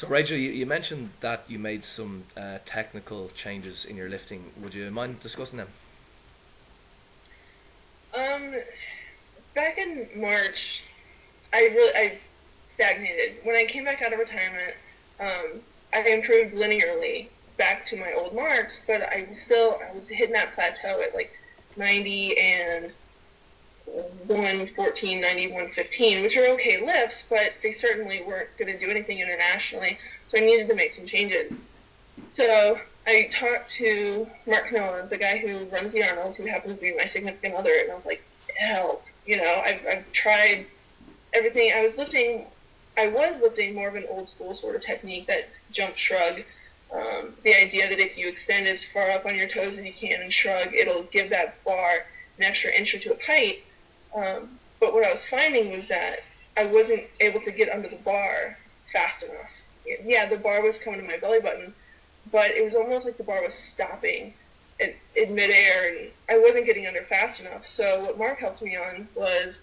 So Rachel, you mentioned that you made some technical changes in your lifting. Would you mind discussing them? Um, Back in March, I stagnated. When I came back out of retirement, I improved linearly back to my old marks, but I was hitting that plateau at like 90 and 114, 90, 115, which are okay lifts, but they certainly weren't going to do anything internationally. So I needed to make some changes. So I talked to Mark Canella, the guy who runs the Arnold, who happens to be my significant other, and I was like, help. I've tried everything. I was lifting more of an old school sort of technique, that jump shrug. The idea that if you extend as far up on your toes as you can and shrug, it'll give that bar an extra inch or two of height. But what I was finding was that I wasn't able to get under the bar fast enough. Yeah, the bar was coming to my belly button, but it was almost like the bar was stopping in midair, and I wasn't getting under fast enough. So what Mark helped me on was,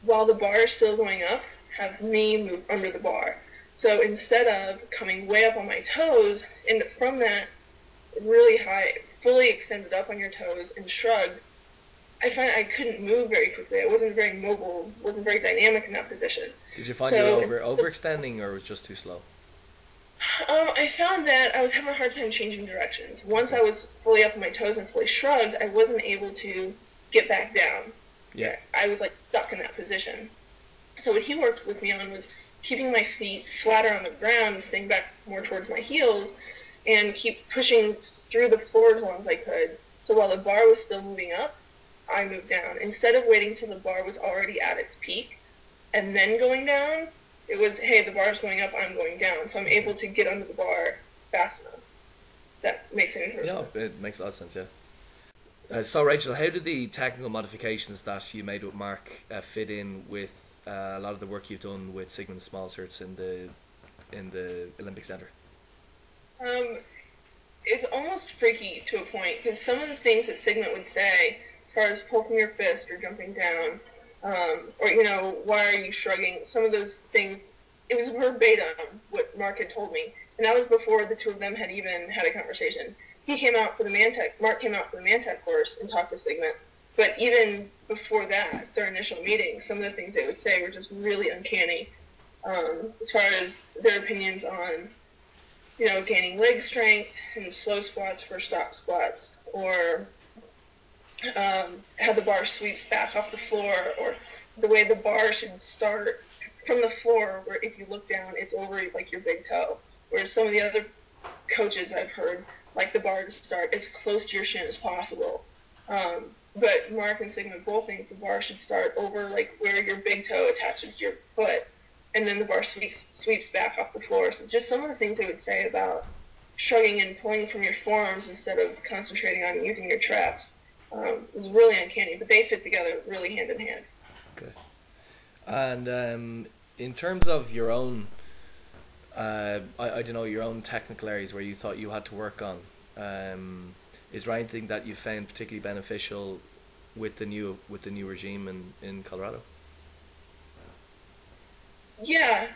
while the bar is still going up, have me move under the bar. So instead of coming way up on my toes, and from that really high, fully extended up on your toes and shrugged, I find I couldn't move very quickly. I wasn't very mobile, wasn't very dynamic in that position. Did you find you So were overextending, or was it just too slow? I found that I was having a hard time changing directions. Once Okay. I was fully up on my toes and fully shrugged, I wasn't able to get back down. Yeah. I was like stuck in that position. So what he worked with me on was keeping my feet flatter on the ground, staying back more towards my heels, and keep pushing through the floor as long as I could. So while the bar was still moving up, I moved down. Instead of waiting till the bar was already at its peak and then going down, it was, hey, the bar's going up, I'm going down. So I'm Okay. able to get under the bar fast enough. That makes any Yeah, sense. it makes a lot of sense. Yeah. So Rachel, how did the technical modifications that you made with Mark fit in with a lot of the work you've done with Sigmund Small Certs in the Olympic Centre? Um, it's almost freaky to a point, because some of the things that Sigmund would say, as far as poking your fist or jumping down, or, why are you shrugging, some of those things, it was verbatim what Mark had told me. And that was before the two of them had even had a conversation. Mark came out for the Mantech course and talked to Sigmund. But even before that, their initial meeting, some of the things they would say were just really uncanny, as far as their opinions on, gaining leg strength and slow squats for stop squats, or how the bar sweeps back off the floor, or the way the bar should start from the floor, where if you look down, it's over like your big toe. Whereas some of the other coaches I've heard like the bar to start as close to your shin as possible. But Mark and Sigmund both think the bar should start over like where your big toe attaches to your foot, and then the bar sweeps back off the floor. So just some of the things they would say about shrugging and pulling from your forearms instead of concentrating on using your traps is really uncanny. But they fit together really hand in hand. Okay. And in terms of your own, I don't know, your own technical areas where you thought you had to work on, is there anything that you found particularly beneficial with the new regime in Colorado? Yeah,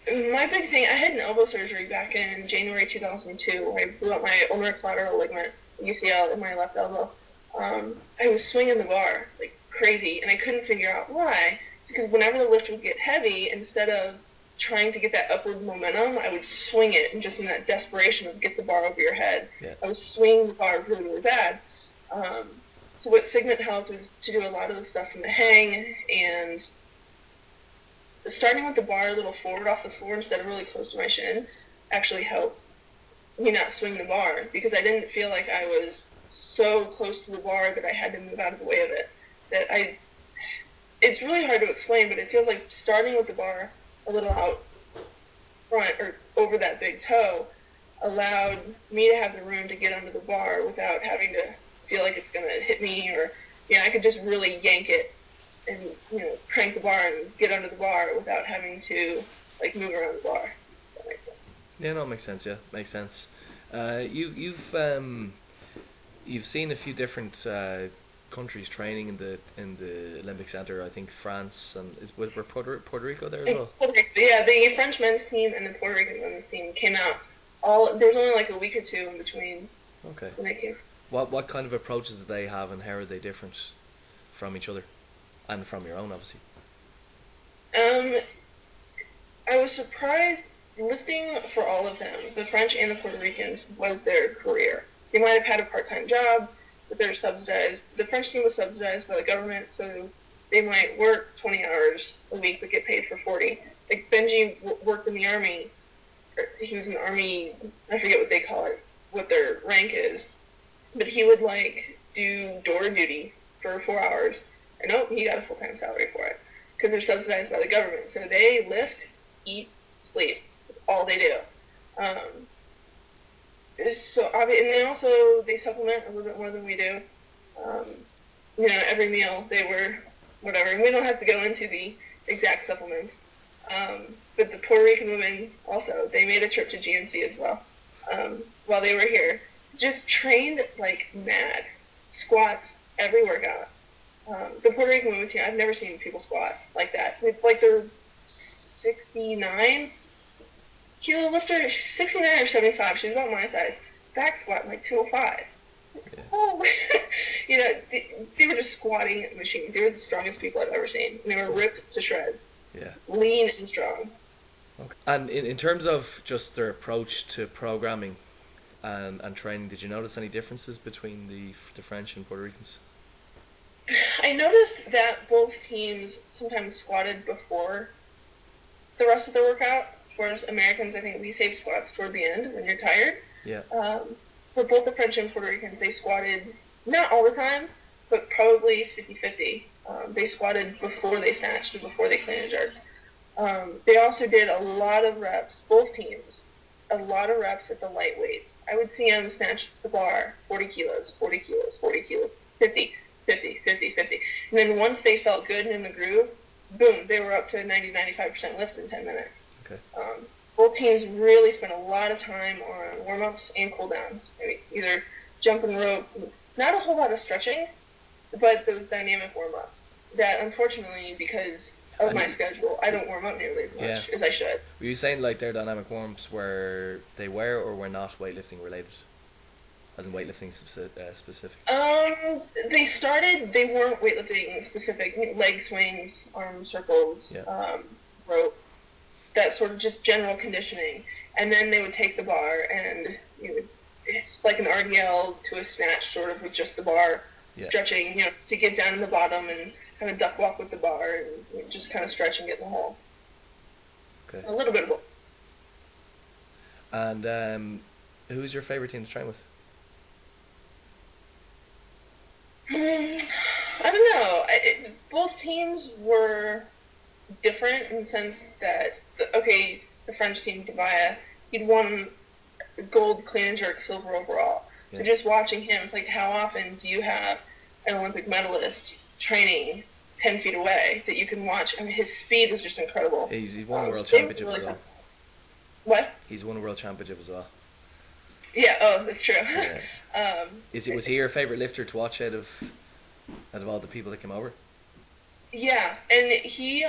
my big thing, I had an elbow surgery back in January 2002 where I blew up my ulnar collateral ligament, UCL, in my left elbow. I was swinging the bar like crazy, and I couldn't figure out why. It's because whenever the lift would get heavy, instead of trying to get that upward momentum, I would swing it, and just in that desperation of get the bar over your head, Yeah. I was swinging the bar really, really bad. So what Sigmund helped was to do a lot of the stuff from the hang, and starting with the bar a little forward off the floor instead of really close to my shin actually helped me not swing the bar, because I didn't feel like I was so close to the bar that I had to move out of the way of it. It's really hard to explain, but it feels like starting with the bar a little out front or over that big toe allowed me to have the room to get under the bar without having to feel like it's going to hit me, or, I could just really yank it and, crank the bar and get under the bar without having to, like, move around the bar. If that makes sense. Yeah, no, it makes sense. Yeah, makes sense. You've seen a few different countries training in the Olympic Centre. I think France and were Puerto Rico there as And well. Puerto Rico, yeah, the French men's team and the Puerto Rican men's team came out. There was only like a week or two in between Okay. when they came. What kind of approaches do they have, and how are they different from each other, and from your own, obviously? I was surprised. Lifting for all of them, the French and the Puerto Ricans, was their career. They might have had a part-time job, but they're subsidized. The French team was subsidized by the government, so they might work 20 hours a week but get paid for 40. Like Benji worked in the army. He was in the army. I forget what they call it, what their rank is, but he would like do door duty for 4 hours, and he got a full-time salary for it because they're subsidized by the government. So they lift, eat, sleep. That's all they do. And then also they supplement a little bit more than we do. Every meal they were whatever. And we don't have to go into the exact supplements. But the Puerto Rican women also, they made a trip to GNC as well while they were here. Just trained like mad. Squats, every workout. The Puerto Rican women team, I've never seen people squat like that. It's like they're 69 kilo lifter, 69 or 75. She was about my size. Back squat like 205. Yeah. Oh, they were just squatting machines. They were the strongest people I've ever seen. And they were ripped to shreds. Yeah. Lean and strong. Okay. And in terms of just their approach to programming and training, did you notice any differences between the French and Puerto Ricans? I noticed that both teams sometimes squatted before the rest of the workout. For us Americans, I think we save squats toward the end when you're tired. Yeah. For both the French and Puerto Ricans, they squatted, not all the time, but probably 50-50. They squatted before they snatched and before they clean and jerked. They also did a lot of reps, both teams, a lot of reps at the light weights. I would see them snatch the bar, 40 kilos, 40 kilos, 40 kilos, 50, 50, 50, 50. And then once they felt good and in the groove, boom, they were up to 90-95% lift in 10 minutes. Okay. Both teams really spent a lot of time on warm-ups and cool-downs. Either jump and rope, not a whole lot of stretching, but those dynamic warm-ups that, unfortunately, because of my schedule, I don't warm up nearly as much as I should. Were you saying like their dynamic warm-ups were or were not weightlifting related? As in weightlifting specific? They weren't weightlifting specific. Leg swings, arm circles, rope, that sort of just general conditioning. And then they would take the bar and it's like an RDL to a snatch sort of with just the bar, stretching, to get down in the bottom and kind of duck walk with the bar and just kind of stretch and get in the hole. Okay. So a little bit of both. And who's your favorite team to train with? I don't know. Both teams were different in the sense that, the French team, Devaya, he'd won gold clean and jerk, silver overall. Yeah. So just watching him, it's like, how often do you have an Olympic medalist training 10 feet away that you can watch? I mean, his speed is just incredible. He's won a world championship as well. What? He's won a world championship as well. Yeah, that's true. Yeah. Was he your favorite lifter to watch out of all the people that came over? Yeah, and he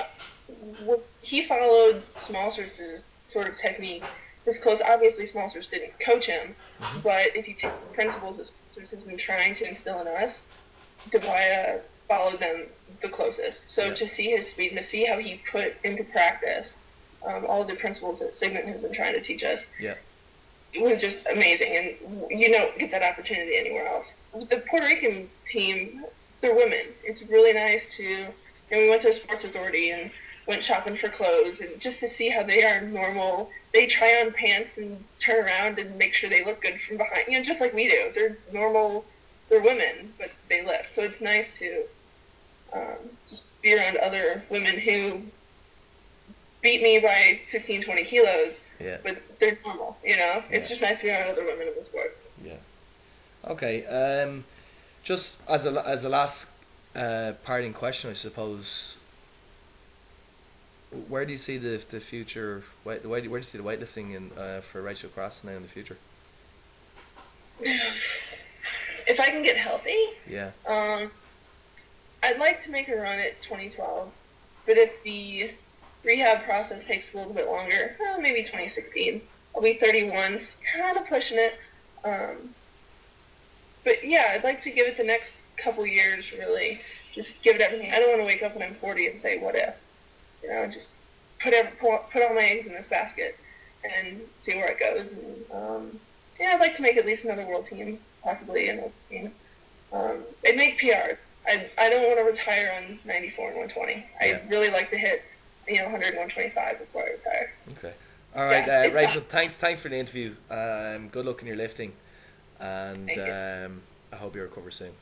followed Smalser's sort of technique. This close, obviously Smalser didn't coach him, but if you take the principles that Smalser has been trying to instill in us, Devaya followed them the closest. So to see his speed and to see how he put into practice all of the principles that Sigmund has been trying to teach us, it was just amazing. And you don't get that opportunity anywhere else. The Puerto Rican team, they're women. It's really nice to, we went to a sports authority and went shopping for clothes, and just to see how they are normal. They try on pants and turn around and make sure they look good from behind, just like we do. They're normal, they're women, but they lift. So it's nice to just be around other women who beat me by 15, 20 kilos, but they're normal, It's just nice to be around other women in the sport. Yeah. Okay, just as a last parting question, I suppose, where do you see the future? Where do you see the weightlifting for Rachel Crass now in the future? If I can get healthy, I'd like to make a run at 2012. But if the rehab process takes a little bit longer. Maybe 2016. I'll be 31, kind of pushing it. But yeah, I'd like to give it the next couple years, really. Just give it everything. I don't want to wake up when I'm 40 and say, what if? Just put all my eggs in this basket and see where it goes. And, I'd like to make at least another world team, possibly an world team. I'd make PRs. I don't want to retire on 94 and 120. I'd really like to hit 100 and 125 before I retire. Okay. All right, Rachel, thanks for the interview. Good luck in your lifting, and I hope you recover soon.